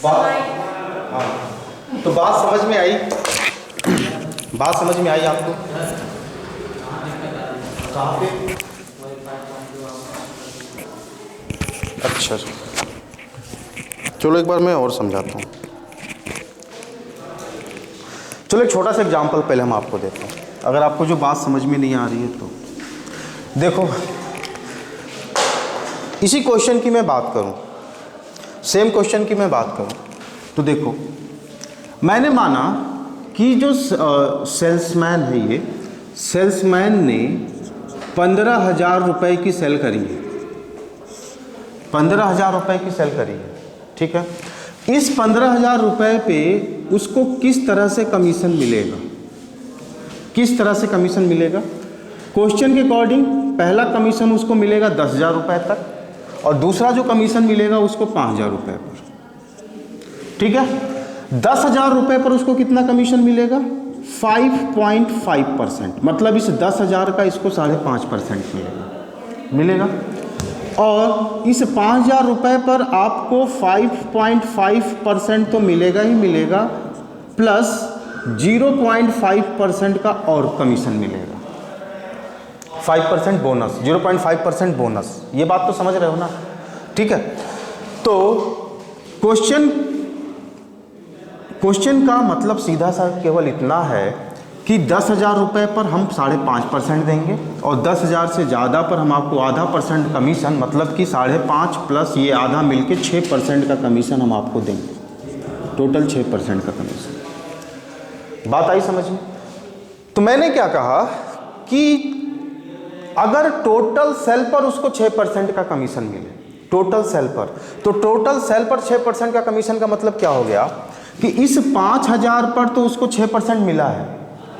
हाँ, तो बात समझ में आई? बात समझ में आई आपको? कहाँ पे? अच्छा, चलो एक बार मैं और समझाता हूँ। चलो एक छोटा सा एग्जांपल पहले हम आपको देते हैं, अगर आपको जो बात समझ में नहीं आ रही है तो देखो। इसी क्वेश्चन की मैं बात करूं, सेम क्वेश्चन की मैं बात करूं, तो देखो मैंने माना कि जो सेल्समैन है, ये सेल्समैन ने 15,000 रुपये की सेल करी है, 15,000 रुपये की सेल करी है, ठीक है। इस 15,000 रुपये पे उसको किस तरह से कमीशन मिलेगा? किस तरह से कमीशन मिलेगा? क्वेश्चन के अकॉर्डिंग पहला कमीशन उसको मिलेगा 10,000 रुपये तक, और दूसरा जो कमीशन मिलेगा उसको 5,000 रुपये पर, ठीक है। 10,000 रुपये पर उसको कितना कमीशन मिलेगा? 5.5%, मतलब इस 10,000 का इसको 5.5% मिलेगा। और इस 5,000 रुपये पर आपको 5.5% तो मिलेगा ही मिलेगा, प्लस 0.5% का और कमीशन मिलेगा, 5% बोनस, 0.5% बोनस। ये बात तो समझ रहे हो ना? ठीक है। तो क्वेश्चन का मतलब सीधा सा केवल इतना है कि 10,000 रुपये पर हम 5.5% देंगे, और 10,000 से ज़्यादा पर हम आपको आधा % कमीशन, मतलब कि 5.5 प्लस ये आधा मिलके 6% का कमीशन हम आपको देंगे, टोटल 6% का कमीशन। बात आई समझ में? तो मैंने क्या कहा कि अगर टोटल सेल पर उसको 6% का कमीशन मिले, टोटल सेल पर, तो टोटल सेल पर 6% का कमीशन का मतलब क्या हो गया कि इस 5,000 पर तो उसको 6% मिला है,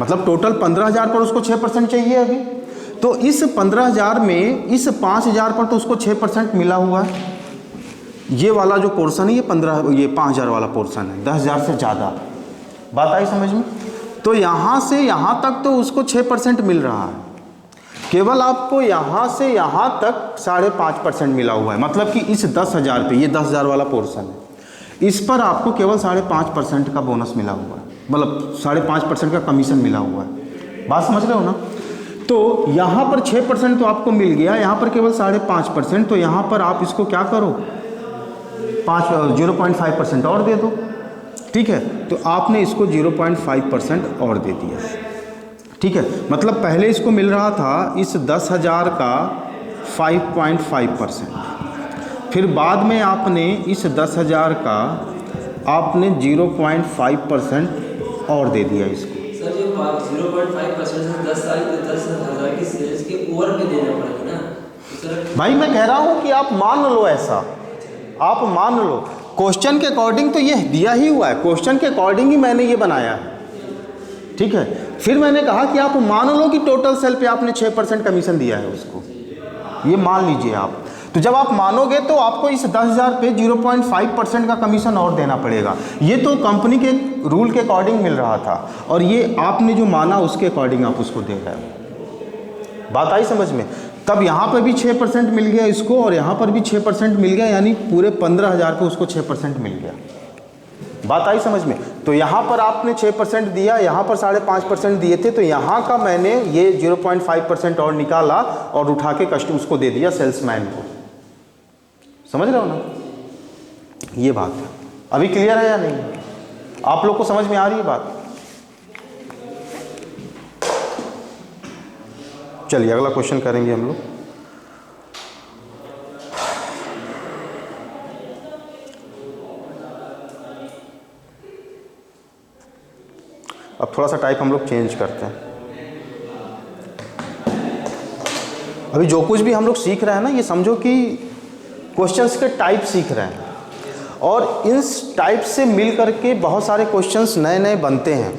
मतलब टोटल 15,000 पर उसको 6% चाहिए अभी, तो इस 15,000 में इस 5,000 पर तो उसको 6% मिला हुआ है। ये वाला जो पोर्शन है ये 5,000 वाला पोर्शन है, 10,000 से ज़्यादा। बात आई समझ में? तो यहाँ से यहाँ तक तो उसको 6% मिल रहा है, केवल आपको यहाँ से यहाँ तक 5.5% मिला हुआ है, मतलब कि इस 10,000 पे, ये 10,000 वाला पोर्शन है, इस पर आपको केवल 5.5% का बोनस मिला हुआ है, मतलब 5.5% का कमीशन मिला हुआ है। बात समझ रहे हो ना? तो यहाँ पर 6% तो आपको मिल गया, यहाँ पर केवल 5.5%, तो यहाँ पर आप इसको क्या करो, 0.5% और दे दो, ठीक है। तो आपने इसको 0.5% और दे दिया, ठीक है। मतलब पहले इसको मिल रहा था इस 10,000 का 5.5%, फिर बाद में आपने इस 10,000 का आपने 0.5% और दे दिया इसको। सर ये 0.5% से 10,000 की सेल्स के ओवर पे देना पड़ेगा ना? तो भाई मैं कह रहा हूँ कि आप मान लो, ऐसा आप मान लो, क्वेश्चन के अकॉर्डिंग तो ये दिया ही हुआ है, क्वेश्चन के अकॉर्डिंग ही मैंने ये बनाया है, ठीक है। फिर मैंने कहा कि आप मान लो कि टोटल सेल पे आपने 6% कमीशन दिया है उसको, ये मान लीजिए आप। तो जब आप मानोगे तो आपको इस 10,000 पे 0.5% का कमीशन और देना पड़ेगा। ये तो कंपनी के रूल के अकॉर्डिंग मिल रहा था, और ये आपने जो माना उसके अकॉर्डिंग आप उसको दे रहे हो। बात आई समझ में? तब यहाँ पर भी 6% मिल गया इसको, और यहाँ पर भी 6% मिल गया, यानी पूरे 15,000 पे उसको 6% मिल गया। बात आई समझ में? तो यहाँ पर आपने 6% दिया, यहाँ पर 5.5% दिए थे, तो यहाँ का मैंने ये 0.5% और निकाला और उठा के कस्टमर उसको दे दिया, सेल्समैन को। समझ रहे हो ना? ये बात है। अभी क्लियर है या नहीं? आप लोग को समझ में आ रही है बात? चलिए अगला क्वेश्चन करेंगे हम लोग। अब थोड़ा सा टाइप हम लोग चेंज करते हैं। अभी जो कुछ भी हम लोग सीख रहे हैं ना, ये समझो कि क्वेश्चंस के टाइप सीख रहे हैं, और इन टाइप से मिल करके बहुत सारे क्वेश्चंस नए नए बनते हैं,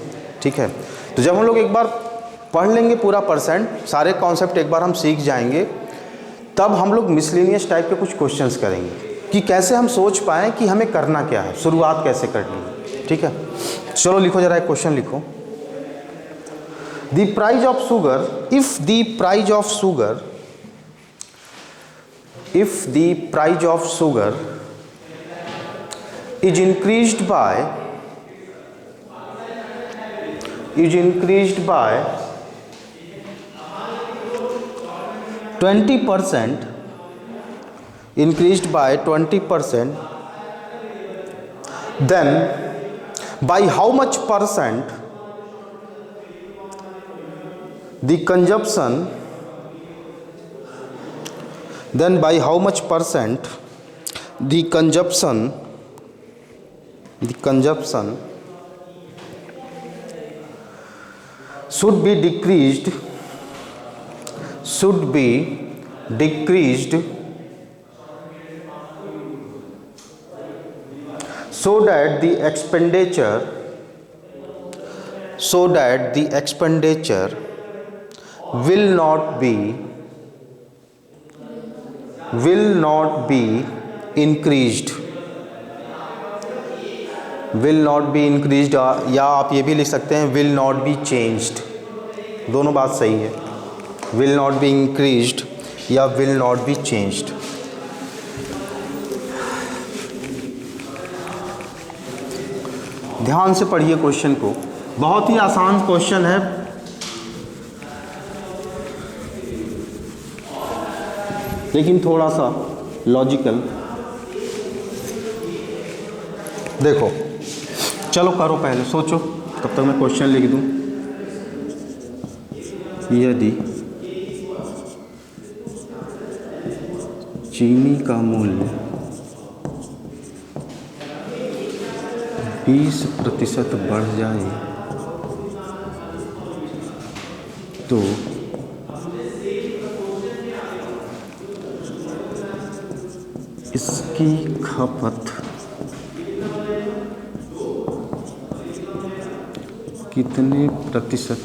ठीक है। तो जब हम लोग एक बार पढ़ लेंगे पूरा %, सारे कॉन्सेप्ट एक बार हम सीख जाएंगे, तब हम लोग मिसलेनियस टाइप के कुछ क्वेश्चंस करेंगे कि कैसे हम सोच पाएँ कि हमें करना क्या है, शुरुआत कैसे करनी है, ठीक है। चलो लिखो जरा, एक क्वेश्चन लिखो। The price of sugar, if the price of sugar, if the price of sugar is increased by 20%, increased by 20%, then by how much percent the consumption, then by how much percent the consumption should be decreased so that the expenditure will not be increased, या आप ये भी लिख सकते हैं will not be changed, दोनों बात सही है, will not be increased या will not be changed। ध्यान से पढ़िए क्वेश्चन को, बहुत ही आसान क्वेश्चन है, लेकिन थोड़ा सा लॉजिकल। देखो, चलो करो, पहले सोचो, तब तक मैं क्वेश्चन लिख दूं। यदि चीनी का मूल्य 20% बढ़ जाए तो इसकी खपत कितने प्रतिशत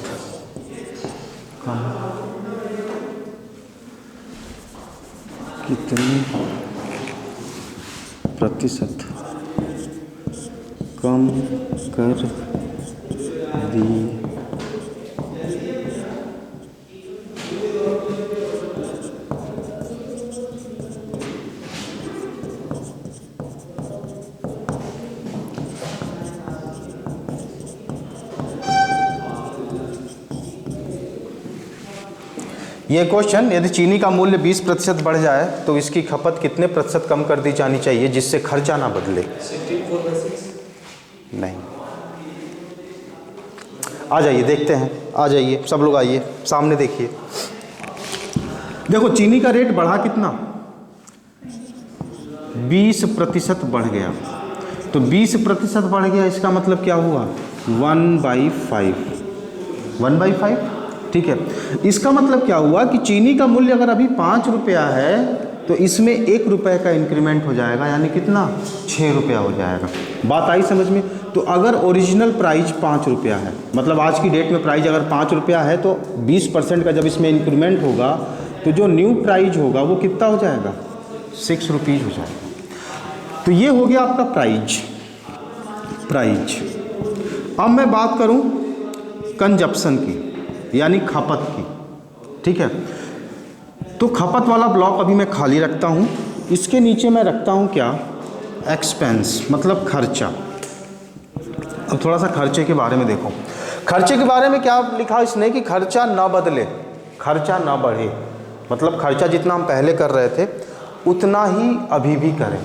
कम कर दी ये क्वेश्चन, यदि चीनी का मूल्य 20% बढ़ जाए तो इसकी खपत कितने प्रतिशत कम कर दी जानी चाहिए जिससे खर्चा ना बदले? 64/6 नहीं। आ जाइए, देखते हैं, आ जाइए सब लोग, आइए सामने देखिए। देखो, चीनी का रेट बढ़ा कितना? 20% बढ़ गया, तो 20% बढ़ गया, इसका मतलब क्या हुआ? 1/5, ठीक है। इसका मतलब क्या हुआ कि चीनी का मूल्य अगर अभी 5 रुपया है तो इसमें 1 रुपये का इंक्रीमेंट हो जाएगा, यानी कितना? 6 रुपया हो जाएगा। बात आई समझ में? तो अगर ओरिजिनल प्राइस 5 रुपया है, मतलब आज की डेट में प्राइस अगर 5 रुपया है, तो 20% का जब इसमें इंक्रीमेंट होगा तो जो न्यू प्राइस होगा वो कितना हो जाएगा? 6 रुपीज़ हो जाएगा। तो ये हो गया आपका प्राइज। अब मैं बात करूं कंजप्शन की, यानी खपत की, ठीक है। तो खपत वाला ब्लॉक अभी मैं खाली रखता हूं, इसके नीचे मैं रखता हूं क्या? एक्सपेंस, मतलब खर्चा। अब थोड़ा सा खर्चे के बारे में देखो। खर्चे के बारे में क्या लिखा इसने कि खर्चा ना बदले, खर्चा ना बढ़े, मतलब खर्चा जितना हम पहले कर रहे थे उतना ही अभी भी करें,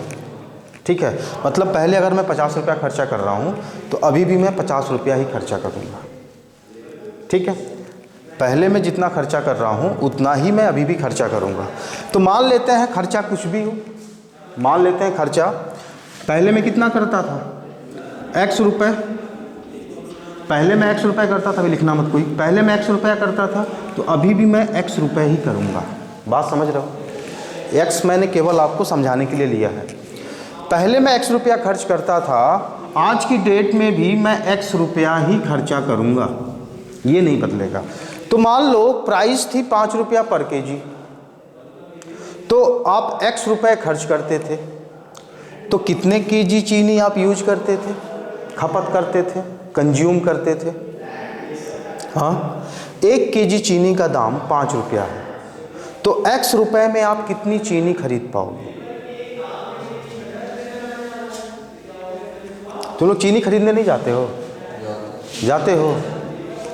ठीक है। मतलब पहले अगर मैं 50 रुपया खर्चा कर रहा हूँ तो अभी भी मैं 50 रुपया ही खर्चा करूँगा, ठीक है। पहले मैं जितना खर्चा कर रहा हूँ उतना ही मैं अभी भी खर्चा करूँगा। तो मान लेते हैं खर्चा कुछ भी हो, मान लेते हैं खर्चा पहले मैं कितना करता था? x रुपये। पहले मैं x रुपये करता था, अभी लिखना मत कोई, पहले मैं x रुपया करता था तो अभी भी मैं x रुपये ही करूँगा। बात समझ रहे हो? x मैंने केवल आपको समझाने के लिए लिया है। पहले मैं x रुपया खर्च करता था, आज की डेट में भी मैं x रुपया ही खर्चा करूँगा, ये नहीं बदलेगा। तो मान लो प्राइस थी 5 रुपया पर केजी, तो आप x रुपये खर्च करते थे, तो कितने केजी चीनी आप यूज करते थे, खपत करते थे, कंज्यूम करते थे? हाँ, 1 केजी चीनी का दाम 5 रुपया है, तो x रुपये में आप कितनी चीनी खरीद पाओगे? तुम लोग चीनी खरीदने नहीं जाते हो? जाते हो?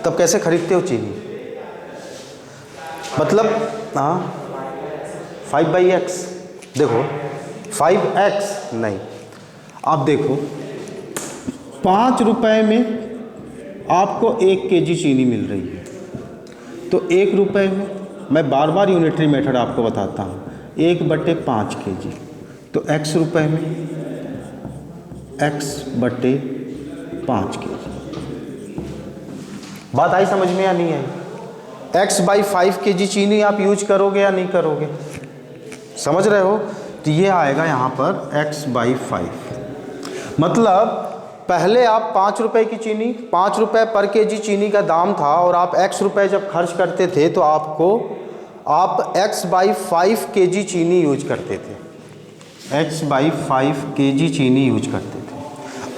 तब कैसे खरीदते हो चीनी? मतलब हाँ 5/x, देखो 5x नहीं, आप देखो 5 रुपए में आपको 1 kg चीनी मिल रही है, तो 1 रुपए में, मैं बार बार यूनिटरी मेथड आपको बताता हूँ, 1/5 kg, तो x रुपए में x/5 kg। बात आई समझ में या नहीं आई? x/5 kg चीनी आप यूज करोगे या नहीं करोगे? समझ रहे हो? तो ये आएगा यहाँ पर x/5। मतलब पहले आप 5 रुपए की चीनी, 5 रुपए पर केजी चीनी का दाम था, और आप x रुपए जब खर्च करते थे तो आप x/5 kg चीनी यूज करते थे, x/5 kg चीनी यूज करते थे।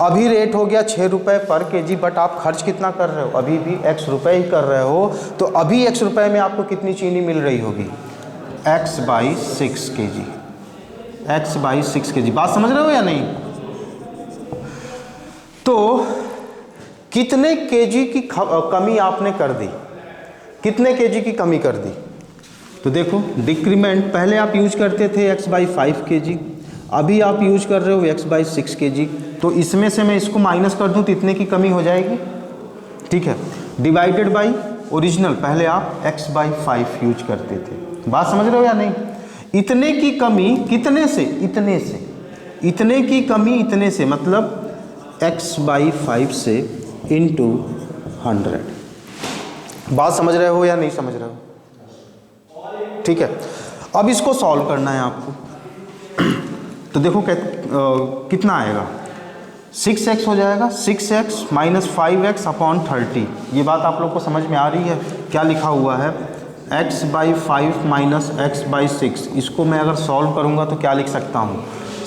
अभी रेट हो गया 6 रुपए पर केजी, बट आप खर्च कितना कर रहे हो? अभी भी x रुपए ही कर रहे हो, तो अभी x रुपए में आपको कितनी चीनी मिल रही होगी? x/6 kg, x/6 kg। बात समझ रहे हो या नहीं? तो कितने केजी की कमी आपने कर दी? कितने केजी की कमी कर दी? तो देखो डिक्रीमेंट, पहले आप यूज करते थे x/5 kg, अभी आप यूज कर रहे हो x/6 kg, तो इसमें से मैं इसको माइनस कर दूं तो इतने की कमी हो जाएगी, ठीक है। डिवाइडेड बाय ओरिजिनल, पहले आप x/5 यूज करते थे। बात समझ रहे हो या नहीं? इतने की कमी कितने से? इतने से। इतने की कमी इतने से, मतलब x/5 से इंटू 100। बात समझ रहे हो या नहीं समझ रहे हो? ठीक है, अब इसको सॉल्व करना है आपको। तो देखो कितना आएगा? 6x हो जाएगा, 6x माइनस 5x अपॉन 30। ये बात आप लोग को समझ में आ रही है? क्या लिखा हुआ है? x/5 minus x/6। इसको मैं अगर सॉल्व करूँगा तो क्या लिख सकता हूँ?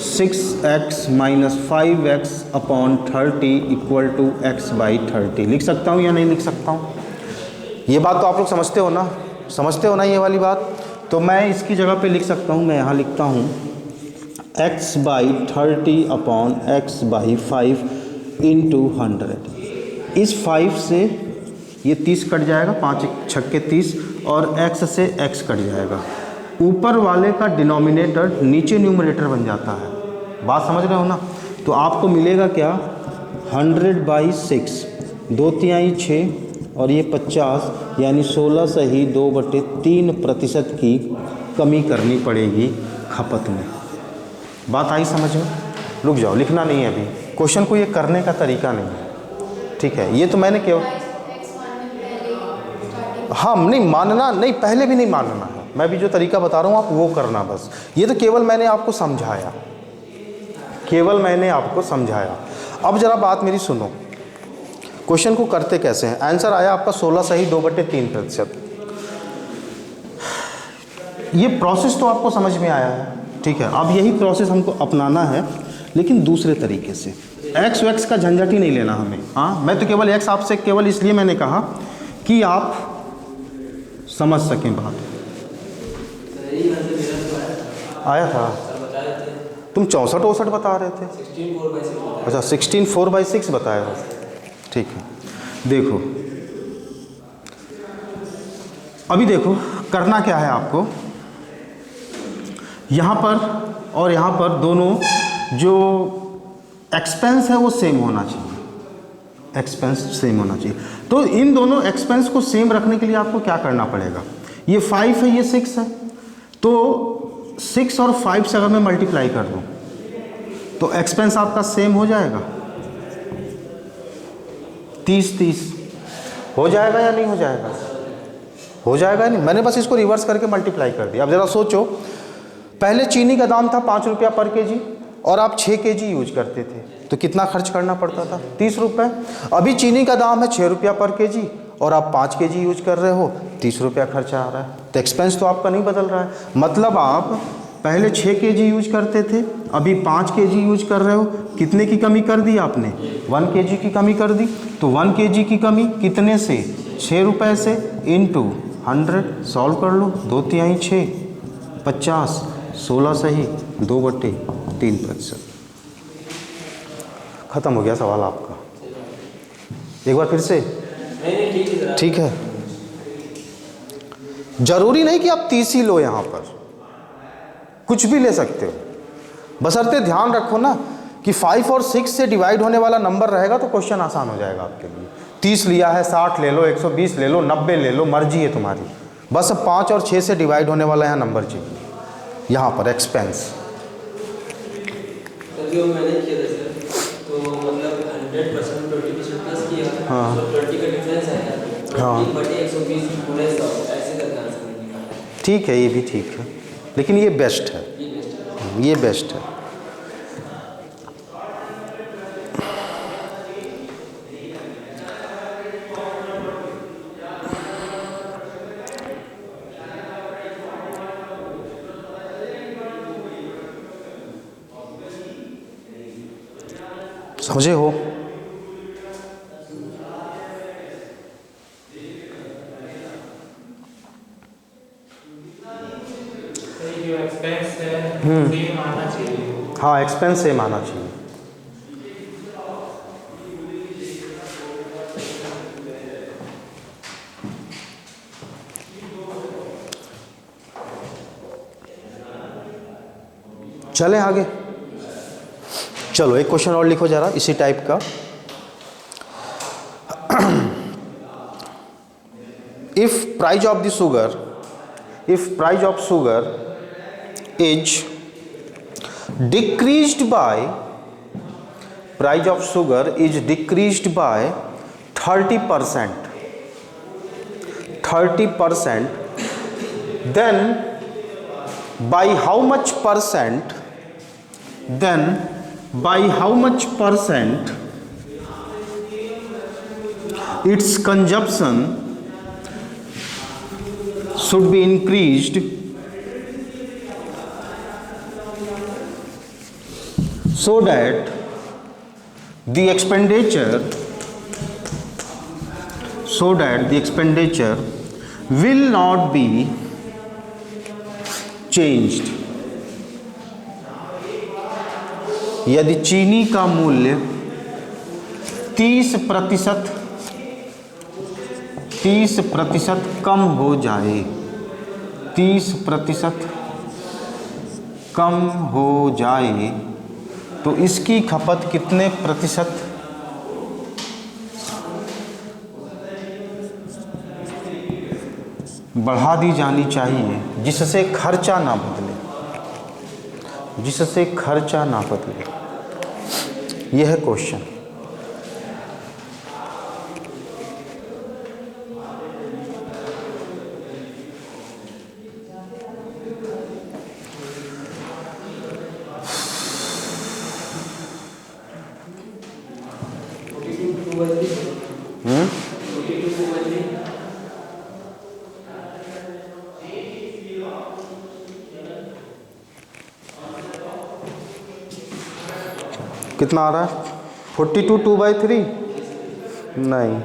6x minus 5x upon 30 equal to x/30 लिख सकता हूँ या नहीं लिख सकता हूँ? ये बात तो आप लोग समझते हो ना? समझते हो ना ये वाली बात? तो मैं इसकी जगह पे लिख सकता हूँ, मैं यहाँ लिखता हूँ x/30 अपॉन x/5 इंटू 100। इस 5 से ये 30 कट जाएगा, 5 छक्के 30, और x से x कट जाएगा। ऊपर वाले का डिनोमिनेटर नीचे न्यूमरेटर बन जाता है। बात समझ रहे हो ना? तो आपको मिलेगा क्या? 100/6, 2 तिहाई 6 और ये 50, यानी 16 से ही 2/3% की कमी करनी पड़ेगी खपत में। बात आई समझ में? रुक जाओ, लिखना नहीं है अभी, क्वेश्चन को ये करने का तरीका नहीं है, ठीक है। ये तो मैंने क्यों, हाँ नहीं मानना नहीं, पहले भी नहीं मानना है, मैं भी जो तरीका बता रहा हूँ आप वो करना बस। ये तो केवल मैंने आपको समझाया, केवल मैंने आपको समझाया। अब जरा बात मेरी सुनो, क्वेश्चन को करते कैसे हैं। आंसर आया आपका 16 सही 2/3%। ये प्रोसेस तो आपको समझ में आया है, ठीक है। अब यही प्रोसेस हमको अपनाना है, लेकिन दूसरे तरीके से। एक्स वैक्स का झंझट ही नहीं लेना हमें। हाँ, मैं तो केवल एक्स आपसे केवल इसलिए मैंने कहा कि आप समझ सकें बात। आया था? तुम 64-64 बता रहे थे। अच्छा 16/4/6 बताया हो, ठीक है। देखो अभी देखो करना क्या है आपको, यहाँ पर और यहाँ पर दोनों जो एक्सपेंस है वो सेम होना चाहिए, एक्सपेंस सेम होना चाहिए। तो इन दोनों एक्सपेंस को सेम रखने के लिए आपको क्या करना पड़ेगा, ये 5 है ये 6 है, तो 6 और 5 से अगर मैं मल्टीप्लाई कर दूँ तो एक्सपेंस आपका सेम हो जाएगा, 30 हो जाएगा या नहीं हो जाएगा? हो जाएगा नहीं, मैंने बस इसको रिवर्स करके मल्टीप्लाई कर दिया। अब ज़रा सोचो, पहले चीनी का दाम था 5 रुपया पर केजी और आप 6 केजी यूज करते थे, तो कितना खर्च करना पड़ता था? 30 रुपये। अभी चीनी का दाम है 6 रुपया पर केजी और आप 5 केजी यूज कर रहे हो, 30 रुपया खर्चा आ रहा है। तो एक्सपेंस तो आपका नहीं बदल रहा है, मतलब आप पहले 6 केजी यूज करते थे, अभी 5 केजी यूज कर रहे हो। कितने की कमी कर दी आपने? 1 केजी की कमी कर दी। तो 1 केजी की कमी कितने से? 6 रुपये से इंटू 100। सॉल्व कर लो, 2 तिहाई 6, 50, 16 सही 2/3%। ख़त्म हो गया सवाल आपका। एक बार फिर से। नहीं ठीक है। ठीक है, जरूरी नहीं कि आप 30 ही लो, यहाँ पर कुछ भी ले सकते हो, बशर्ते ध्यान रखो ना कि 5 और 6 से डिवाइड होने वाला नंबर रहेगा तो क्वेश्चन आसान हो जाएगा आपके लिए। 30 लिया है, 60 ले लो, 120 ले लो, 90 ले लो, मर्जी है तुम्हारी, बस 5 और 6 से डिवाइड होने वाला यहाँ नंबर चाहिए। यहाँ पर एक्सपेंस जो मैंने किया था सर, तो मतलब 100% 20% प्लस किया, हाँ। तो 20 का डिफरेंस आया, हाँ। 120 गुणे 100 ऐसे करके आंसर निकाला। ठीक है, ये भी ठीक है, लेकिन ये बेस्ट है, ये बेस्ट है। ये बेस्ट है। समझे हो? जो एक्सपेंस है सेम आना चाहिए। हाँ, एक्सपेंस सेम आना चाहिए। चलें आगे। चलो एक क्वेश्चन और लिखो जरा इसी टाइप का। If price of the sugar, if price of sugar is decreased by, price of sugar is decreased by 30%, 30%, then by how much percent, then by how much percent its consumption should be increased so that the expenditure will not be changed। यदि चीनी का मूल्य 30% कम हो जाए, 30% कम हो जाए तो इसकी खपत कितने प्रतिशत बढ़ा दी जानी चाहिए जिससे खर्चा ना बदले, जिससे खर्चा ना बदले। यह है क्वेश्चन। कितना आ रहा है? 42 2/3? नहीं,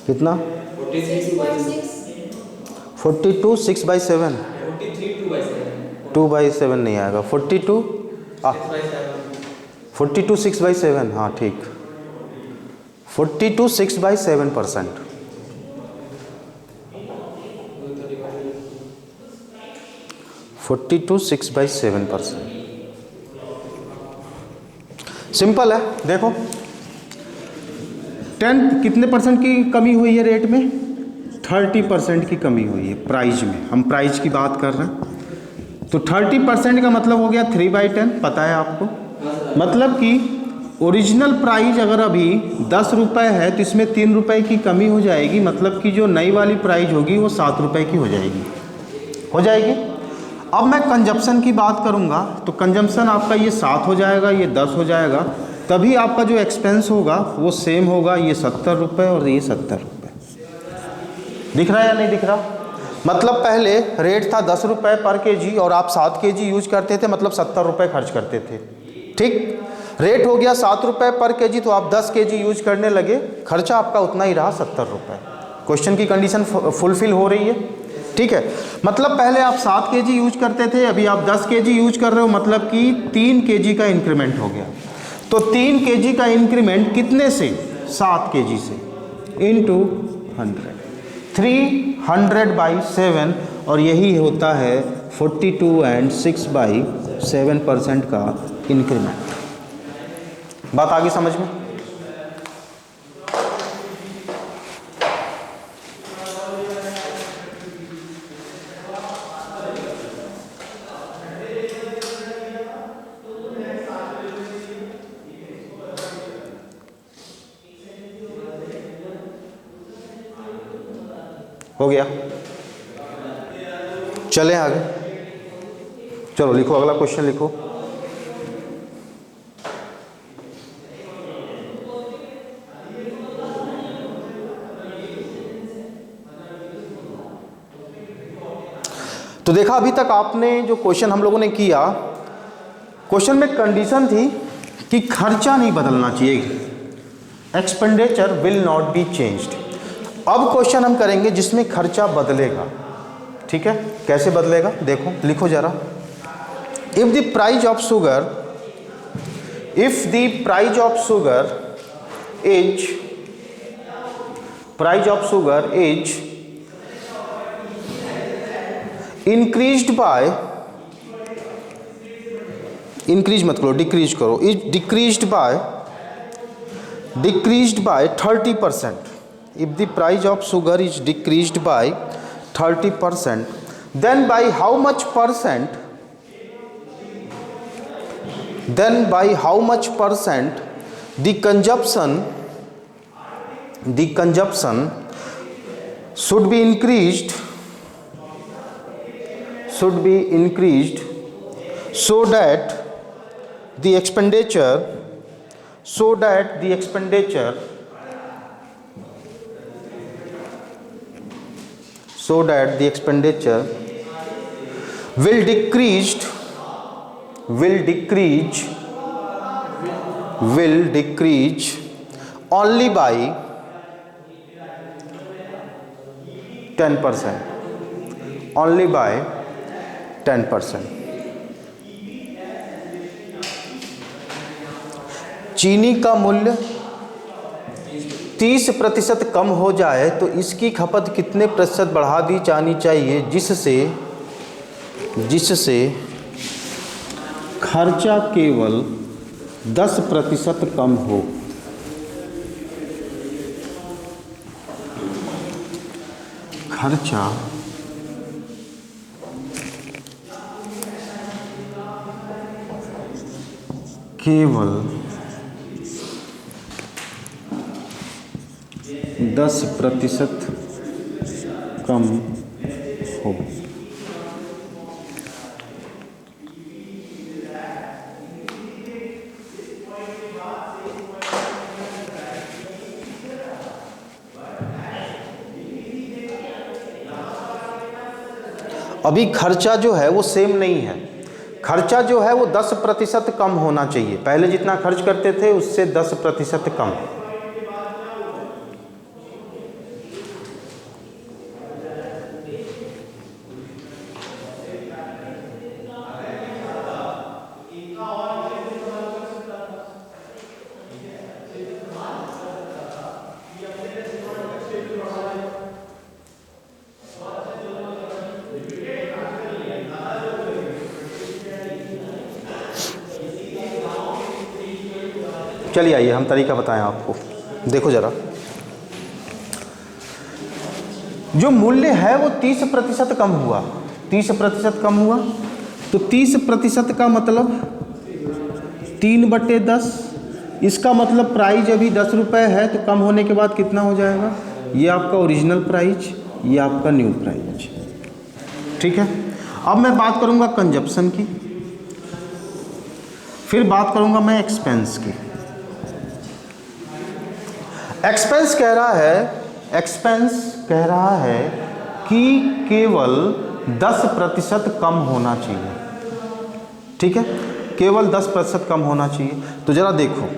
कितना? 42 6/7? 2/7 नहीं आएगा। 42 6/7, हाँ ठीक। 42 6/7%। (42 6/7%) सिंपल है। देखो 10 कितने परसेंट की कमी हुई है रेट में? 30% की कमी हुई है प्राइस में। हम प्राइस की बात कर रहे हैं तो 30% का मतलब हो गया 3/10। पता है आपको? मतलब कि ओरिजिनल प्राइस अगर अभी 10 रुपये है तो इसमें 3 रुपये की कमी हो जाएगी, मतलब कि जो नई वाली प्राइस होगी वो 7 रुपये की हो जाएगी। अब मैं कंजप्शन की बात करूंगा तो कंजप्शन आपका ये 7 हो जाएगा, ये 10 हो जाएगा, तभी आपका जो एक्सपेंस होगा वो सेम होगा, ये 70 रुपये और ये 70 रुपये। दिख रहा है या नहीं दिख रहा? मतलब पहले रेट था 10 रुपये पर केजी और आप 7 केजी यूज करते थे, मतलब 70 रुपये खर्च करते थे। ठीक, रेट हो गया 7 रुपये पर केजी तो आप 10 केजी यूज करने लगे, खर्चा आपका उतना ही रहा 70 रुपये। क्वेश्चन की कंडीशन फुलफिल हो रही है? ठीक है, मतलब पहले आप 7 केजी यूज करते थे, अभी आप 10 केजी यूज कर रहे हो, मतलब कि 3 केजी का इंक्रीमेंट हो गया। तो 3 केजी का इंक्रीमेंट कितने से? 7 केजी से, इंटू 100, 300/7, और यही होता है 42 and 6/7% का इंक्रीमेंट। बात आगे समझ में? हो गया? चलें आगे, चलो लिखो, अगला क्वेश्चन लिखो। तो देखा अभी तक आपने जो क्वेश्चन हम लोगों ने किया, क्वेश्चन में कंडीशन थी कि खर्चा नहीं बदलना चाहिए, expenditure will not be changed. अब क्वेश्चन हम करेंगे जिसमें खर्चा बदलेगा। ठीक है, कैसे बदलेगा देखो, लिखो जरा। If the price of sugar, if the price of sugar is, price of sugar is increased by, increase मत करो, डिक्रीज करो, is decreased bye 30%। If the price of sugar is decreased by 30%, then by how much percent? Then by how much percent the consumption should be increased? Should be increased so that the expenditure, so that the expenditure will decrease only by 10%, only by 10%। चीनी का मूल्य 30% कम हो जाए तो इसकी खपत कितने प्रतिशत बढ़ा दी जानी चाहिए जिससे खर्चा केवल 10% कम हो। खर्चा केवल 10% कम हो। अभी खर्चा जो है वो सेम नहीं है, खर्चा जो है वो 10% कम होना चाहिए, पहले जितना खर्च करते थे उससे 10% कम। चलिए आइए हम तरीका बताएं आपको। देखो जरा, जो मूल्य है वो 30% कम हुआ, 30% कम हुआ, तो 30% का मतलब 3/10। इसका मतलब प्राइस अभी 10 रुपये है तो कम होने के बाद कितना हो जाएगा? ये आपका ओरिजिनल प्राइस, ये आपका न्यू प्राइस। ठीक है, अब मैं बात करूंगा कंजप्शन की, फिर बात करूंगा मैं एक्सपेंस की। एक्सपेंस कह रहा है कि केवल 10% कम होना चाहिए। ठीक है, केवल 10% कम होना चाहिए। तो ज़रा देखो,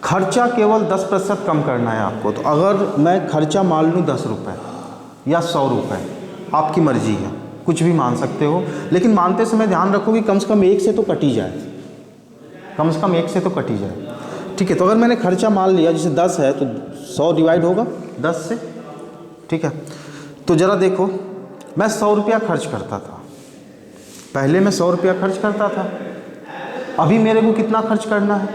खर्चा केवल 10% कम करना है आपको। तो अगर मैं खर्चा मान लूँ 10 रुपये या 100 रुपये, आपकी मर्जी है, कुछ भी मान सकते हो, लेकिन मानते समय ध्यान रखो कि कम से कम 1 से तो कटी जाए, कम से कम 1 से तो कटी जाए। ठीक है, तो अगर मैंने खर्चा मान लिया, जैसे 10 है तो 100 डिवाइड होगा 10 से। ठीक है, तो ज़रा देखो, मैं 100 रुपया खर्च करता था, पहले मैं 100 रुपया खर्च करता था, अभी मेरे को कितना खर्च करना है?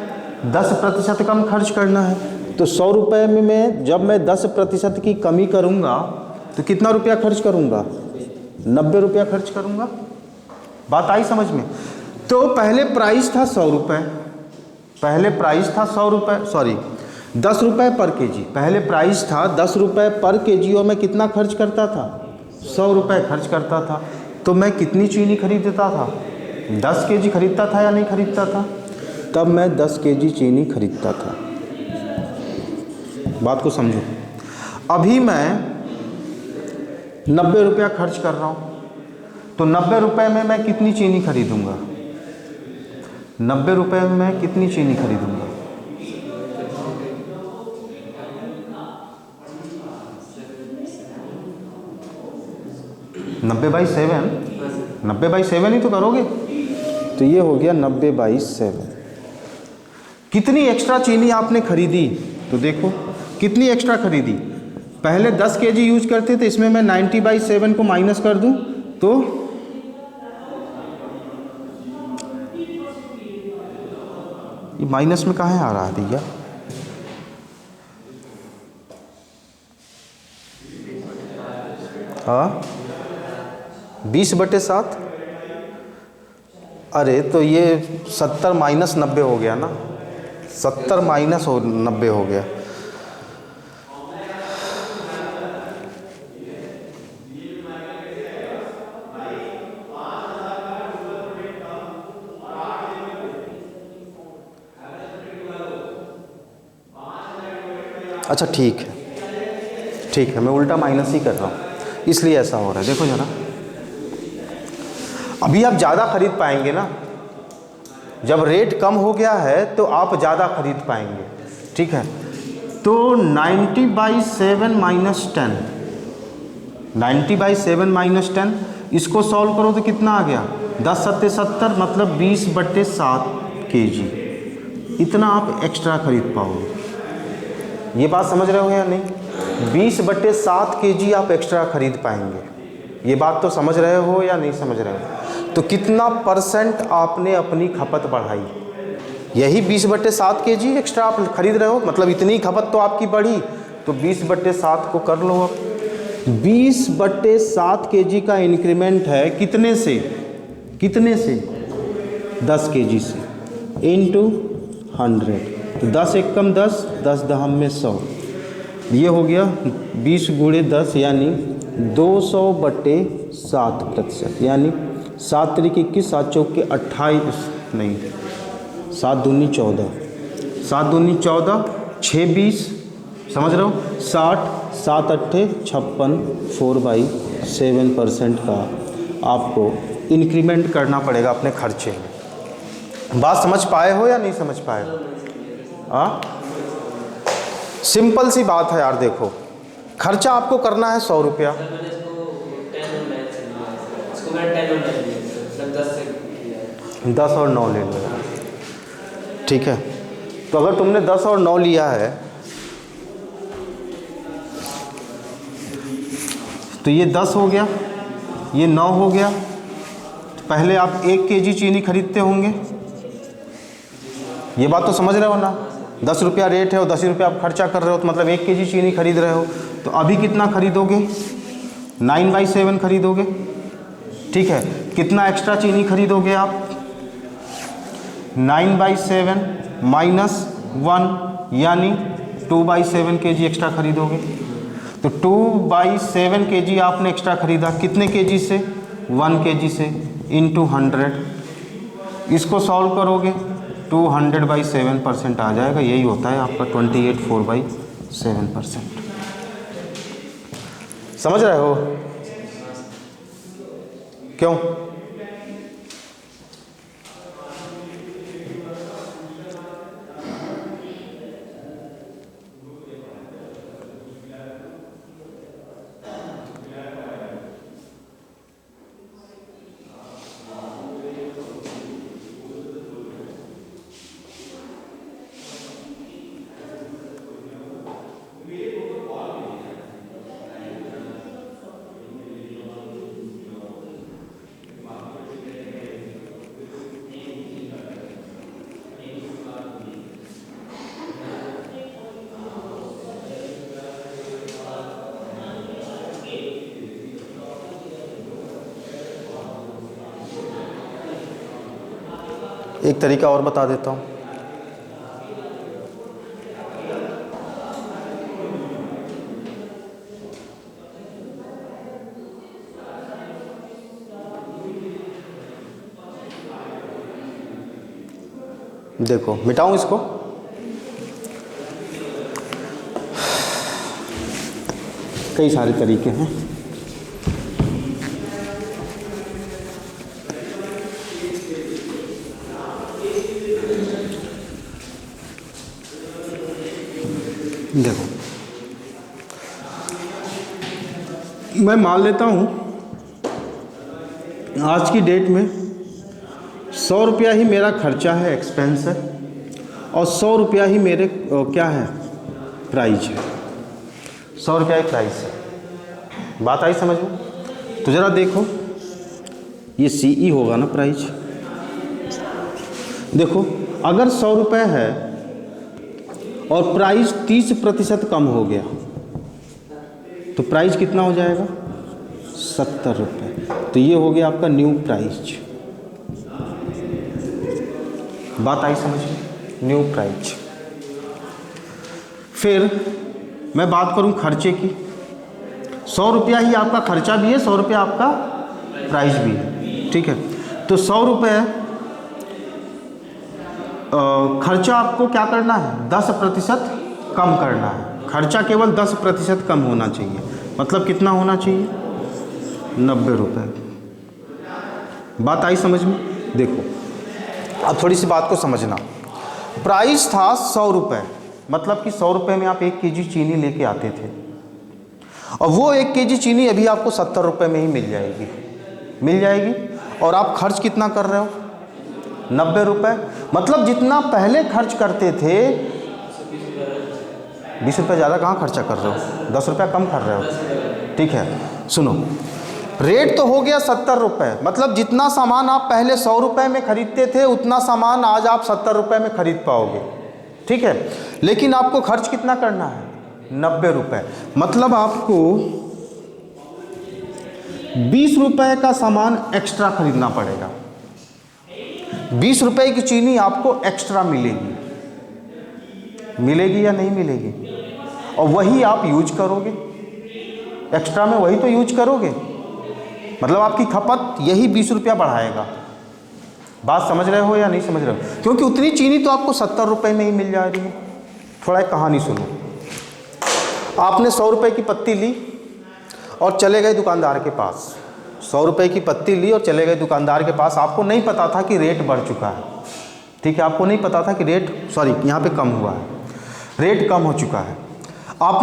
10% कम खर्च करना है। तो 100 रुपये में मैं जब मैं 10% की कमी करूँगा तो कितना रुपया खर्च करूँगा? 90 रुपया खर्च करूँगा। बात आई समझ में? तो पहले प्राइस था 100 रुपये, पहले प्राइस था 100 रुपये, सॉरी 10 रुपये पर केजी। पहले प्राइस था 10 रुपये पर केजी और मैं कितना खर्च करता था? 100 रुपये खर्च करता था। तो मैं कितनी चीनी खरीदता था? 10 केजी खरीदता था या नहीं खरीदता था? तब मैं 10 केजी चीनी खरीदता था। बात को समझो। अभी मैं 90 रुपया खर्च कर रहा हूँ, तो 90 रुपये में मैं कितनी चीनी खरीदूँगा? 90 रुपये में मैं कितनी चीनी खरीदूँगा? 90/7, 90/7 ही तो करोगे। तो ये हो गया 90/7। कितनी एक्स्ट्रा चीनी आपने खरीदी? तो देखो कितनी एक्स्ट्रा खरीदी। पहले 10 केजी यूज करते थे, इसमें मैं 90/7 को माइनस कर दूं तो ये माइनस में कहाँ आ रहा है भैया? हाँ 20/7। अरे तो ये 70 माइनस 90 हो गया ना, 70 माइनस 90 हो गया। अच्छा ठीक है, मैं उल्टा माइनस ही कर रहा हूँ, इसलिए ऐसा हो रहा है। देखो जरा, अभी आप ज़्यादा खरीद पाएंगे ना, जब रेट कम हो गया है तो आप ज़्यादा खरीद पाएंगे। ठीक है, तो 90/7 माइनस 10, 90/7 माइनस 10, इसको सॉल्व करो तो कितना आ गया? 10 7 70, मतलब 20/7 केजी। इतना आप एक्स्ट्रा खरीद पाओगे। ये बात समझ रहे हो या नहीं? 20/7 केजी आप एक्स्ट्रा खरीद पाएंगे। ये बात तो समझ रहे हो या नहीं समझ रहे हो? तो कितना परसेंट आपने अपनी खपत बढ़ाई? यही 20/7 केजी एक्स्ट्रा आप खरीद रहे हो, मतलब इतनी खपत तो आपकी बढ़ी। तो 20/7 को कर लो अब। 20/7 केजी का इंक्रीमेंट है कितने से? 10 केजी से इनटू 100। तो 10 एकम 10, 10 दहम में 100। ये हो गया 20 × 10 यानी 200/7%, यानी 7 × 21, 7 × 4 = 28, नहीं 7 दूनी 14, 7 दूनी 14, 6 20, समझ रहे हो? 60, 7 8 56, 4/7% का आपको इंक्रीमेंट करना पड़ेगा अपने खर्चे में। बात समझ पाए हो या नहीं समझ पाए हो? हाँ, सिंपल सी बात है यार। देखो, खर्चा आपको करना है 100 रुपया। 10 और 9 ले लो। ठीक है, तो अगर तुमने 10 और 9 लिया है तो ये 10 हो गया, ये 9 हो गया। तो पहले आप 1 केजी चीनी खरीदते होंगे। ये बात तो समझ रहे हो ना? 10 रुपया रेट है और 10 रुपया आप खर्चा कर रहे हो, तो मतलब 1 केजी चीनी खरीद रहे हो। तो अभी कितना खरीदोगे? 9/7 खरीदोगे। ठीक है, कितना एक्स्ट्रा चीनी खरीदोगे आप? 9/7 माइनस 1 यानी 2/7 केजी एक्स्ट्रा खरीदोगे। तो 2/7 केजी आपने एक्स्ट्रा खरीदा, कितने केजी से? 1 केजी से, इनटू 100। इसको सॉल्व करोगे 200/7% आ जाएगा। यही होता है आपका 28 4/7। 7%। समझ रहे हो क्यों? एक तरीका और बता देता हूँ। देखो मिटाऊं इसको, कई सारे तरीके हैं। देखो मैं मान लेता हूँ आज की डेट में 100 रुपया ही मेरा खर्चा है, एक्सपेंस है, और 100 रुपया ही मेरे क्या है, प्राइज है। 100 रुपया ही प्राइस है। बात आई समझ में? तो ज़रा देखो ये CE होगा ना प्राइज। देखो अगर 100 रुपये है और प्राइस 30% कम हो गया तो प्राइस कितना हो जाएगा, 70 रुपये। तो ये हो गया आपका न्यू प्राइस। बात आई समझ में? New price. फिर मैं बात करूं खर्चे की। 100 रुपया ही आपका खर्चा भी है, 100 रुपया आपका प्राइस भी है, ठीक है। तो 100 रुपये खर्चा आपको क्या करना है, 10% कम करना है। खर्चा केवल 10% कम होना चाहिए। मतलब कितना होना चाहिए, 90 रुपये। बात आई समझ में? देखो अब थोड़ी सी बात को समझना। प्राइस था 100 रुपये, मतलब कि 100 रुपये में आप 1 केजी चीनी लेके आते थे, और वो 1 केजी चीनी अभी आपको 70 रुपये में ही मिल जाएगी। और आप खर्च कितना कर रहे हो, 90 रुपये। मतलब जितना पहले खर्च करते थे, 20 रुपये ज़्यादा कहाँ खर्चा कर रहे हो, 10 रुपये कम कर रहे हो, ठीक है। सुनो, रेट तो हो गया 70 रुपये, मतलब जितना सामान आप पहले 100 रुपये में खरीदते थे उतना सामान आज आप 70 रुपये में खरीद पाओगे, ठीक है। लेकिन आपको खर्च कितना करना है, 90 रुपये। मतलब आपको 20 रुपये का सामान एक्स्ट्रा खरीदना पड़ेगा। 20 रुपये की चीनी आपको एक्स्ट्रा मिलेगी या नहीं मिलेगी, और वही आप यूज करोगे, एक्स्ट्रा में वही तो यूज करोगे। मतलब आपकी खपत यही 20 रुपया बढ़ाएगा। बात समझ रहे हो या नहीं समझ रहे हो? क्योंकि उतनी चीनी तो आपको 70 रुपये में ही मिल जा रही है। थोड़ा एक कहानी सुनो। आपने 100 रुपये की पत्ती ली और चले गए दुकानदार के पास। 100 रुपये की पत्ती ली और चले गए दुकानदार के पास। आपको नहीं पता था कि रेट बढ़ चुका है, ठीक है। आपको नहीं पता था कि यहाँ पे कम हुआ है, रेट कम हो चुका है। आप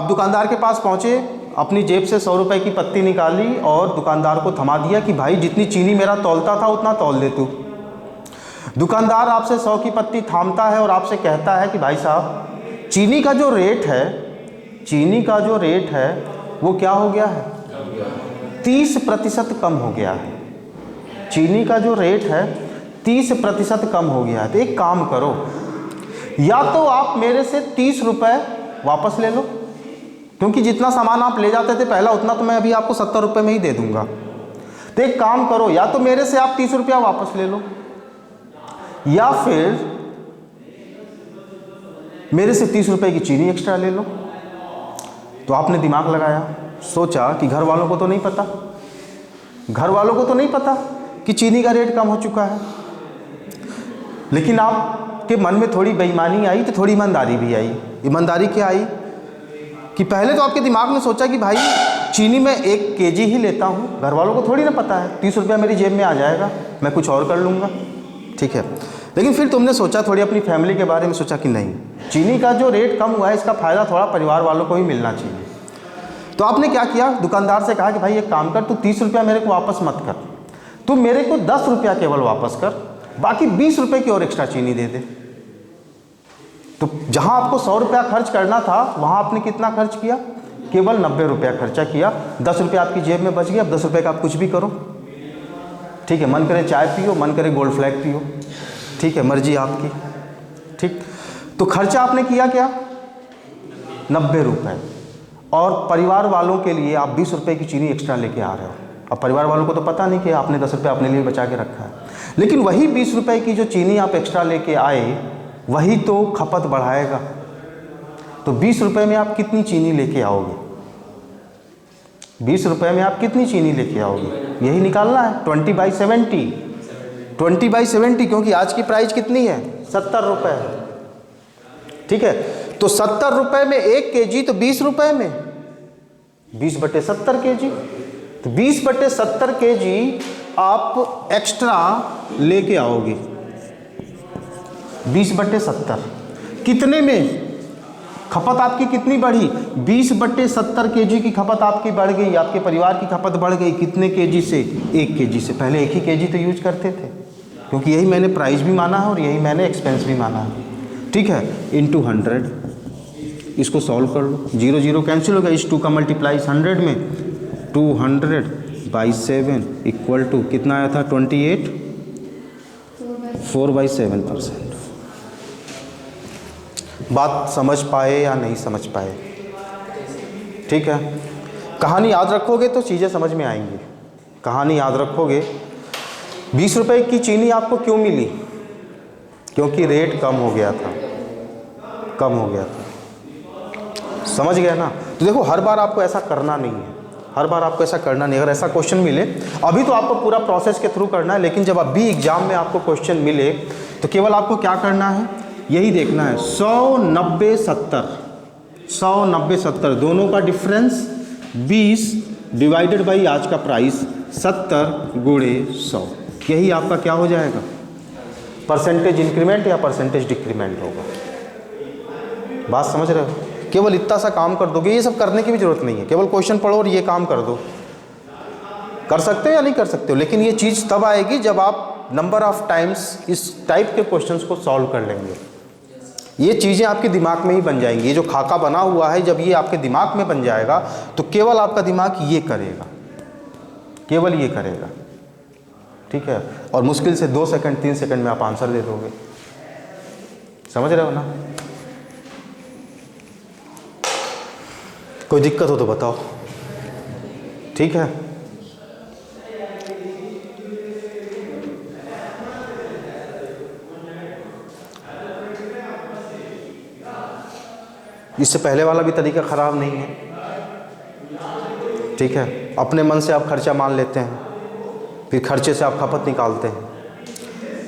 दुकानदार के पास पहुँचे, अपनी जेब से 100 रुपये की पत्ती निकाली और दुकानदार को थमा दिया कि भाई जितनी चीनी मेरा तौलता था उतना तौल दे तू। दुकानदार आपसे 100 की पत्ती थामता है और आपसे कहता है कि भाई साहब चीनी का जो रेट है वो क्या हो गया है, 30% कम हो गया है। चीनी का जो रेट है 30% कम हो गया है। तो एक काम करो, या तो आप मेरे से 30 रुपये वापस ले लो, क्योंकि जितना सामान आप ले जाते थे पहला उतना तो मैं अभी आपको 70 रुपये में ही दे दूंगा। तो एक काम करो, या तो मेरे से आप 30 रुपया वापस ले लो, या फिर मेरे से 30 रुपये की चीनी एक्स्ट्रा ले लो। तो आपने दिमाग लगाया, सोचा कि घर वालों को तो नहीं पता कि चीनी का रेट कम हो चुका है, लेकिन आप आपके मन में थोड़ी बेईमानी आई तो थोड़ी ईमानदारी भी आई। ईमानदारी क्या आई कि पहले तो आपके दिमाग में सोचा कि भाई चीनी मैं 1 kg ही लेता हूँ, घर वालों को थोड़ी ना पता है, 30 रुपया मेरी जेब में आ जाएगा, मैं कुछ और कर लूँगा, ठीक है। लेकिन फिर तुमने सोचा थोड़ी अपनी फैमिली के बारे में, सोचा कि नहीं, चीनी का जो रेट कम हुआ है इसका फ़ायदा थोड़ा परिवार वालों को भी मिलना चाहिए। तो आपने क्या किया, दुकानदार से कहा कि भाई एक काम कर, तू 30 रुपया मेरे को वापस मत कर, तू मेरे को 10 रुपया केवल वापस कर, बाकी 20 रुपये की और एक्स्ट्रा चीनी दे दे। तो जहाँ आपको 100 रुपया खर्च करना था वहाँ आपने कितना खर्च किया, केवल 90 रुपया खर्चा किया, 10 रुपया आपकी जेब में बच गया। अब 10 रुपये का आप कुछ भी करो, ठीक है, मन करे चाय पियो, मन करे गोल्ड फ्लैग पियो, ठीक है, मर्जी आपकी, ठीक। तो खर्चा आपने किया क्या, 90 रुपये, और परिवार वालों के लिए आप 20 रुपये की चीनी एक्स्ट्रा लेके आ रहे हो। अब परिवार वालों को तो पता नहीं कि आपने 10 रुपये अपने लिए बचा के रखा है, लेकिन वही 20 रुपये की जो चीनी आप एक्स्ट्रा लेके आए वही तो खपत बढ़ाएगा। तो 20 रुपये में आप कितनी चीनी लेके आओगे, 20 रुपये में आप कितनी चीनी लेके आओगे, यही निकालना है। 20/70, 20/70, क्योंकि आज की प्राइस कितनी है, 70 रुपये है, ठीक है। तो 70 रुपये में 1 kg, तो 20 रुपये में 20/70 kg, तो 20/70 kg आप एक्स्ट्रा लेके आओगे। 20/70 कितने में खपत आपकी कितनी बढ़ी, 20/70 kg की खपत आपकी बढ़ गई, आपके परिवार की खपत बढ़ गई कितने kg से, 1 kg से। पहले 1 ही kg तो यूज करते थे, क्योंकि यही मैंने प्राइस भी माना है और यही मैंने एक्सपेंस भी माना है, ठीक है। इंटू 100, इसको सॉल्व कर लो, 0 0 कैंसिल हो गया, इस 2 का मल्टीप्लाई 100 में, 200/7 इक्वल टू कितना आया था, 28, 4/7%। बात समझ पाए या नहीं समझ पाए, ठीक है। कहानी याद रखोगे तो चीज़ें समझ में आएंगी, कहानी याद रखोगे। 20 रुपये की चीनी आपको क्यों मिली, क्योंकि रेट कम हो गया था, कम हो गया था, समझ गए ना। तो देखो हर बार आपको ऐसा करना नहीं है, हर बार आपको ऐसा करना नहीं। अगर ऐसा क्वेश्चन मिले, अभी तो आपको पूरा प्रोसेस के थ्रू करना है, लेकिन जब अभी एग्जाम में आपको क्वेश्चन मिले तो केवल आपको क्या करना है, यही देखना है, 100 90 70, 100 90 70 दोनों का डिफरेंस 20 डिवाइडेड बाई आज का प्राइस 70 गुणे 100, यही आपका क्या हो जाएगा, परसेंटेज इंक्रीमेंट या परसेंटेज डिक्रीमेंट होगा। बात समझ रहे हो, केवल इतना सा काम कर दोगे, ये सब करने की भी जरूरत नहीं है, केवल क्वेश्चन पढ़ो और ये काम कर दो। कर सकते हो या नहीं कर सकते हो, लेकिन ये चीज़ तब आएगी जब आप नंबर ऑफ टाइम्स इस टाइप के क्वेश्चंस को सॉल्व कर लेंगे। ये चीज़ें आपके दिमाग में ही बन जाएंगी, ये जो खाका बना हुआ है जब ये आपके दिमाग में बन जाएगा तो केवल आपका दिमाग ये करेगा, केवल ये करेगा, ठीक है। और मुश्किल से 2 सेकंड 3 सेकंड में आप आंसर दे दोगे, समझ रहे हो ना। कोई दिक्कत हो तो बताओ, ठीक है। इससे पहले वाला भी तरीका ख़राब नहीं है, ठीक है। अपने मन से आप खर्चा मान लेते हैं, फिर खर्चे से आप खपत निकालते हैं।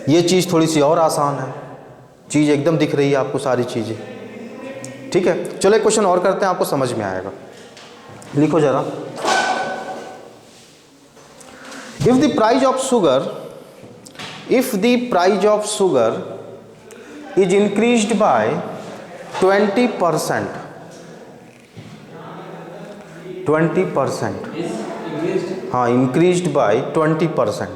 ये चीज़ थोड़ी सी और आसान है, चीज़ एकदम दिख रही है आपको सारी चीज़ें, ठीक है। चलो एक क्वेश्चन और करते हैं, आपको समझ में आएगा। लिखो जरा, if the price of sugar is increased by 20%, 20%, हाँ, increased by 20%,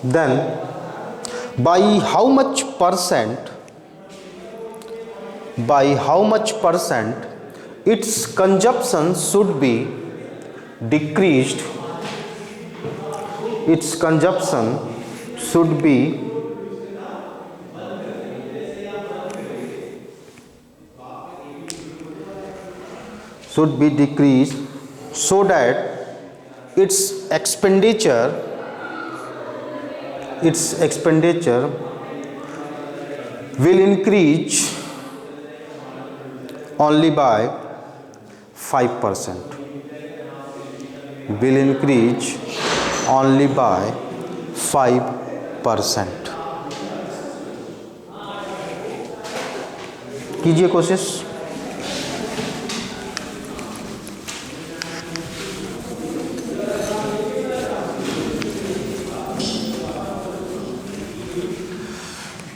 then by how much percent its consumption should be decreased, its consumption should be decreased so that its expenditure will increase only by 5%, will increase only by 5%। कीजिए कोशिश।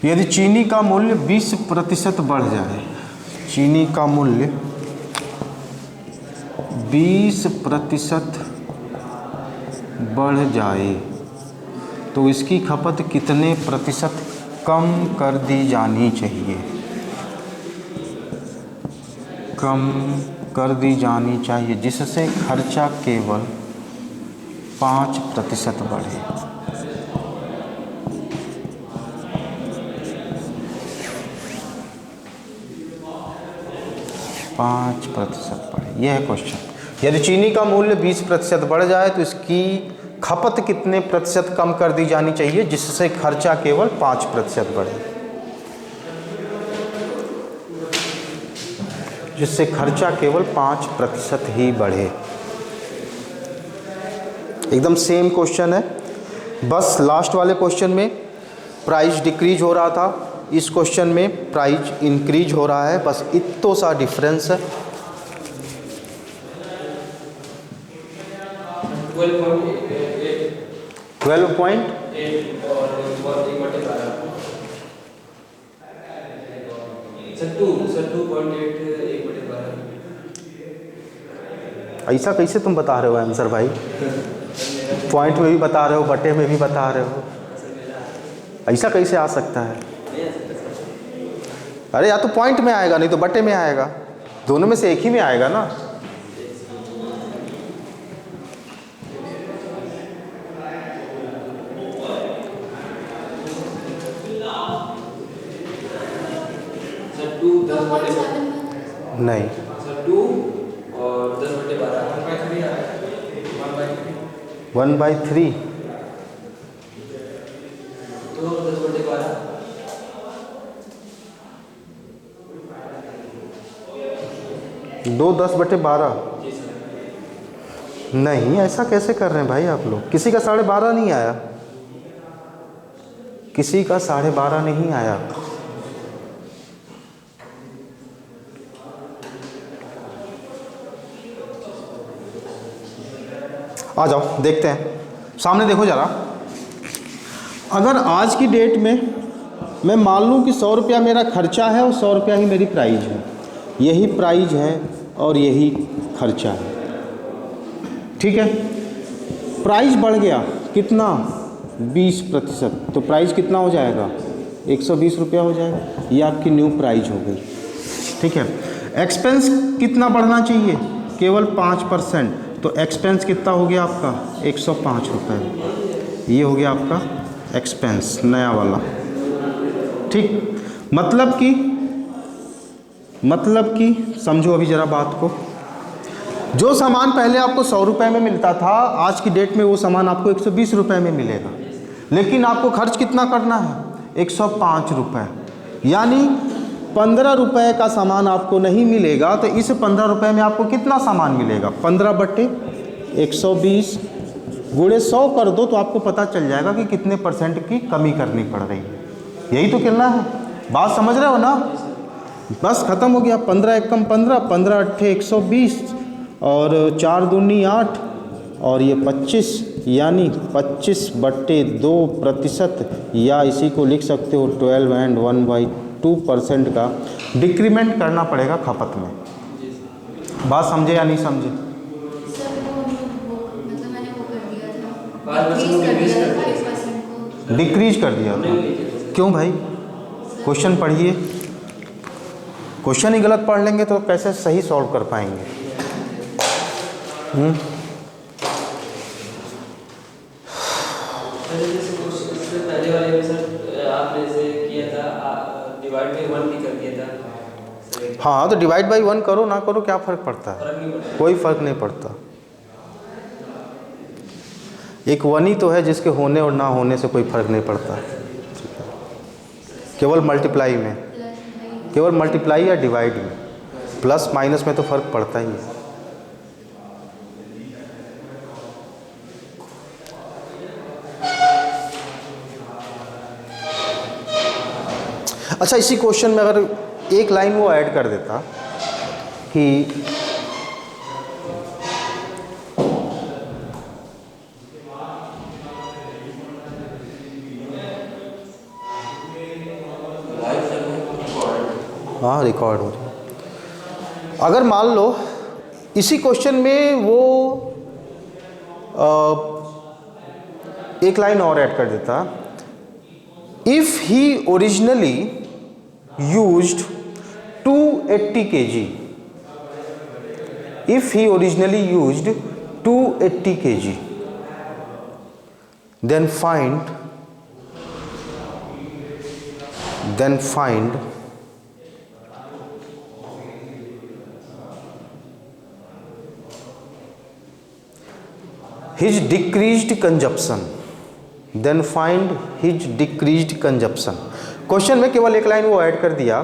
यदि चीनी का मूल्य 20% बढ़ जाए, चीनी का मूल्य 20% बढ़ जाए तो इसकी खपत कितने प्रतिशत कम कर दी जानी चाहिए? कम कर दी जानी चाहिए जिससे खर्चा केवल 5% बढ़े। 5% बढ़े, यह है क्वेश्चन। यदि चीनी का मूल्य 20% बढ़ जाए तो इसकी खपत कितने प्रतिशत कम कर दी जानी चाहिए जिससे खर्चा केवल 5% बढ़े? जिससे खर्चा केवल 5% ही बढ़े। एकदम सेम क्वेश्चन है, बस लास्ट वाले क्वेश्चन में प्राइस डिक्रीज हो रहा था, इस क्वेश्चन में प्राइस इंक्रीज हो रहा है, बस इतना सा डिफरेंस है। 12.8 ऐसा कैसे तुम बता रहे हो आंसर भाई? पॉइंट में भी बता रहे हो, बटे में भी बता रहे हो, ऐसा कैसे आ सकता है? अरे या तो पॉइंट में आएगा नहीं तो बटे में आएगा, दोनों में से एक ही में आएगा ना। नहीं 2 और 10/12 1/3 तो 10/12 2 10/12। नहीं, ऐसा कैसे कर रहे हैं भाई आप लोग? किसी का 12.5 नहीं आया, किसी का 12.5 नहीं आया। आ जाओ देखते हैं, सामने देखो ज़रा। अगर आज की डेट में मैं मान लूँ कि 100 रुपया मेरा खर्चा है और 100 रुपया ही मेरी प्राइज है, यही प्राइज है और यही खर्चा है, ठीक है। प्राइस बढ़ गया कितना? 20%, तो प्राइस कितना हो जाएगा? 120 रुपया हो जाएगा, ये आपकी न्यू प्राइस हो गई, ठीक है। एक्सपेंस कितना बढ़ना चाहिए? केवल 5%, तो एक्सपेंस कितना हो गया आपका? 105 रुपये, ये हो गया आपका एक्सपेंस नया वाला, ठीक। मतलब कि समझो अभी ज़रा बात को, जो सामान पहले आपको 100 रुपये में मिलता था, आज की डेट में वो सामान आपको 120 रुपये में मिलेगा, लेकिन आपको खर्च कितना करना है? 105 रुपये, यानी 15 रुपये का सामान आपको नहीं मिलेगा। तो इस 15 रुपये में आपको कितना सामान मिलेगा? 15/120 गुणे 100 कर दो तो आपको पता चल जाएगा कि कितने % की कमी करनी पड़ रही है। यही तो करना है, बात समझ रहे हो ना? बस ख़त्म हो गया। 15 एकम 15, 15 अट्ठे 120 और 4 दूनी 8 और ये 25, यानी 25/2%, या इसी को लिख सकते हो 12 and 1/2% का डिक्रीमेंट करना पड़ेगा खपत में। बात समझे या नहीं समझे? डिक्रीज कर दिया था। क्यों भाई? क्वेश्चन पढ़िए, क्वेश्चन ही गलत पढ़ लेंगे तो कैसे सही सॉल्व कर पाएंगे? पहले वाले में सर आपने से किया था, डिवाइड बाई 1 भी कर दिया था। हाँ, तो डिवाइड बाई 1 करो ना करो क्या फ़र्क पड़ता है? फर्क नहीं पड़ता। कोई फ़र्क नहीं पड़ता। एक 1 ही तो है जिसके होने और ना होने से कोई फ़र्क नहीं पड़ता। केवल मल्टीप्लाई में, केवल मल्टीप्लाई या डिवाइड में, प्लस माइनस में तो फ़र्क पड़ता ही है। अच्छा, इसी क्वेश्चन में अगर एक लाइन वो ऐड कर देता कि हाँ रिकॉर्ड हो रही, अगर मान लो इसी क्वेश्चन में वो एक लाइन और ऐड कर देता, if he originally used 280 kg, if he originally used 280 kg, then find his decreased consumption, then find his decreased consumption। Question में केवल एक लाइन वो ऐड कर दिया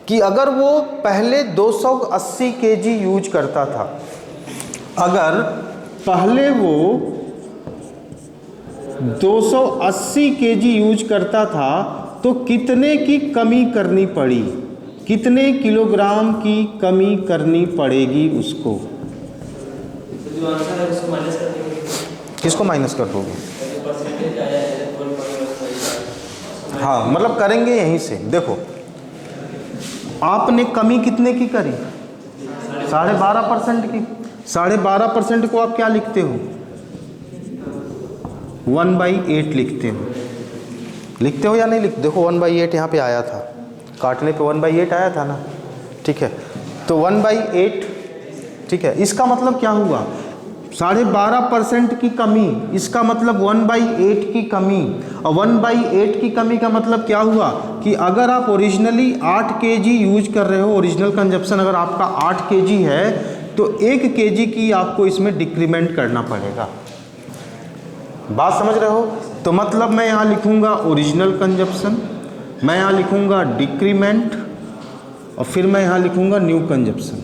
कि अगर वो पहले 280 kg यूज करता था, अगर पहले वो 280 kg यूज करता था तो कितने की कमी करनी पड़ी, कितने किलोग्राम की कमी करनी पड़ेगी उसको। तो जो आंसर है उसको माइनस कर देंगे। किसको माइनस कर दोगे? परसेंटेज आया है 1.5। हाँ मतलब करेंगे यहीं से। देखो आपने कमी कितने की करी, 12.5% की। 12.5% को आप क्या लिखते हो, 1/8 लिखते हो या नहीं लिखते? देखो 1/8 यहाँ पे आया था, काटने पे 1/8 आया था ना, ठीक है। तो 1/8, ठीक है, इसका मतलब क्या हुआ, 12.5% की कमी, इसका मतलब 1/8 की कमी। और 1/8 की कमी का मतलब क्या हुआ कि अगर आप ओरिजिनली 8 kg यूज कर रहे हो, ओरिजिनल कंजप्शन अगर आपका 8 kg है तो 1 kg की आपको इसमें डिक्रीमेंट करना पड़ेगा। बात समझ रहे हो? तो मतलब मैं यहाँ लिखूँगा ओरिजिनल कंजप्शन, मैं यहाँ लिखूँगा डिक्रीमेंट, और फिर मैं यहाँ लिखूँगा न्यू कंजप्शन।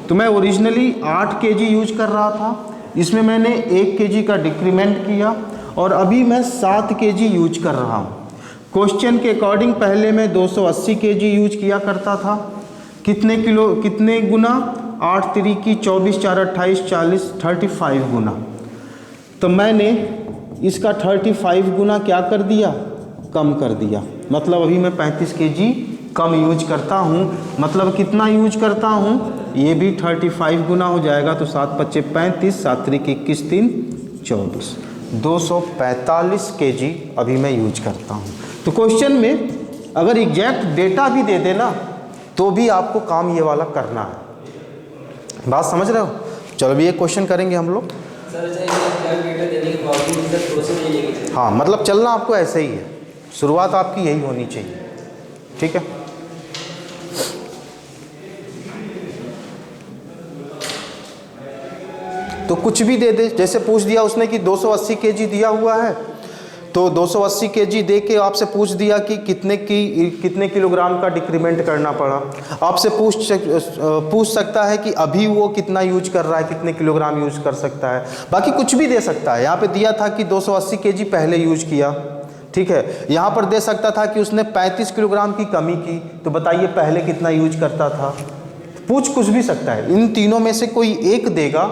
तो मैं ओरिजिनली 8 kg यूज कर रहा था, इसमें मैंने 1 kg का डिक्रीमेंट किया, और अभी मैं 7 kg यूज कर रहा हूँ। क्वेश्चन के अकॉर्डिंग पहले मैं 280 kg यूज किया करता था, कितने गुना, 8 3 की 24 4 28 40, 35 गुना। तो मैंने इसका 35 गुना क्या कर दिया, कम कर दिया। मतलब अभी मैं 35 kg कम यूज करता हूँ। मतलब कितना यूज करता हूँ, ये भी 35 गुना हो जाएगा। तो 7 5 35, 7 3 की 21 3 24, 245 kg अभी मैं यूज करता हूँ। तो क्वेश्चन में अगर एग्जैक्ट डेटा भी दे देना तो भी आपको काम ये वाला करना है। बात समझ रहे हो? चलो अभी एक क्वेश्चन करेंगे हम लोग। सर डेटा देने के बावजूद इसका प्रोसेस नहीं लेके, हाँ मतलब चलना आपको ऐसे ही है, शुरुआत आपकी यही होनी चाहिए, ठीक है। तो कुछ भी दे दे, जैसे पूछ दिया उसने कि 280 kg दिया हुआ है, तो 280 kg दे के आपसे पूछ दिया कि कितने किलोग्राम का डिक्रीमेंट करना पड़ा। आपसे पूछ सकता है कि अभी वो कितना यूज कर रहा है, कितने किलोग्राम यूज कर सकता है, बाकी कुछ भी दे सकता है। यहाँ पे दिया था कि 280 kg पहले यूज किया, ठीक है। यहाँ पर दे सकता था कि उसने 35 किलोग्राम की कमी की, तो बताइए पहले कितना यूज करता था। पूछ कुछ भी सकता है, इन तीनों में से कोई एक देगा,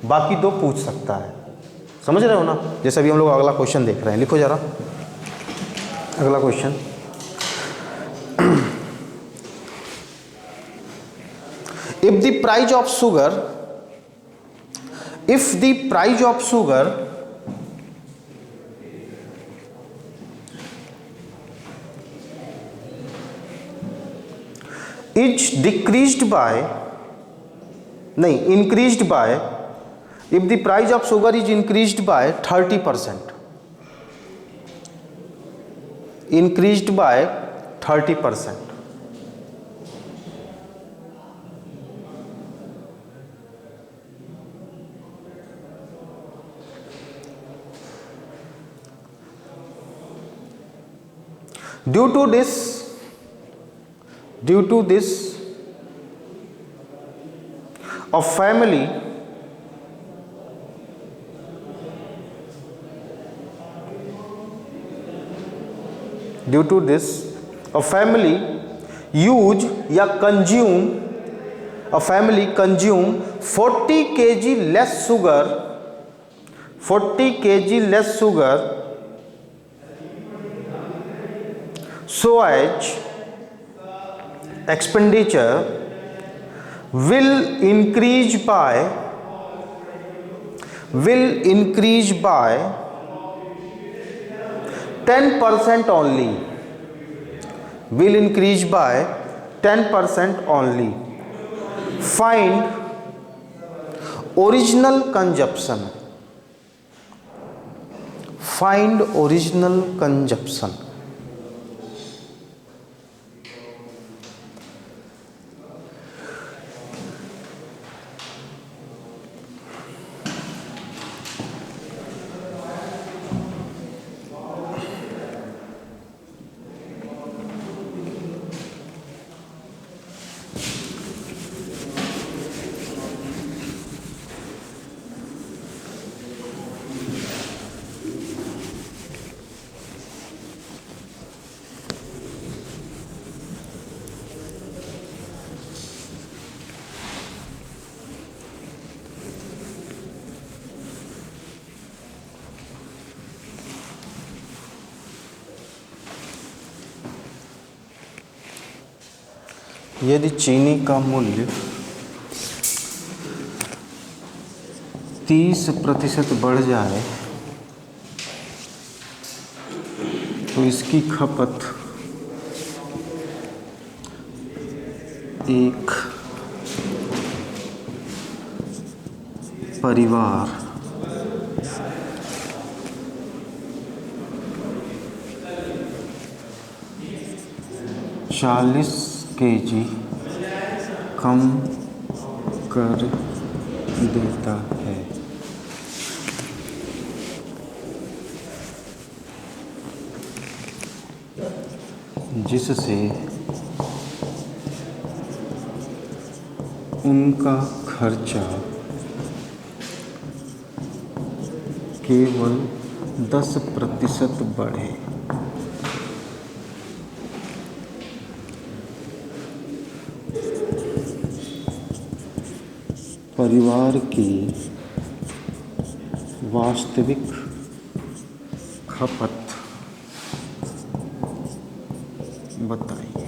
बाकी दो पूछ सकता है। समझ रहे हो ना? जैसे अभी हम लोग अगला क्वेश्चन देख रहे हैं, लिखो जरा अगला question. If the price of sugar is increased by, if the price of sugar is increased by 30%, increased by 30%, due to this a family use या consume, a family consume 40 kg less sugar, 40 kg less sugar, so as expenditure will increase by 10% only, will increase by 10% only. Find original consumption, find original consumption. यदि चीनी का मूल्य 30% बढ़ जाए तो इसकी खपत एक परिवार चालीस kg कम कर देता है। जिससे उनका खर्चा केवल 10% बढ़े। परिवार की वास्तविक खपत बताइए।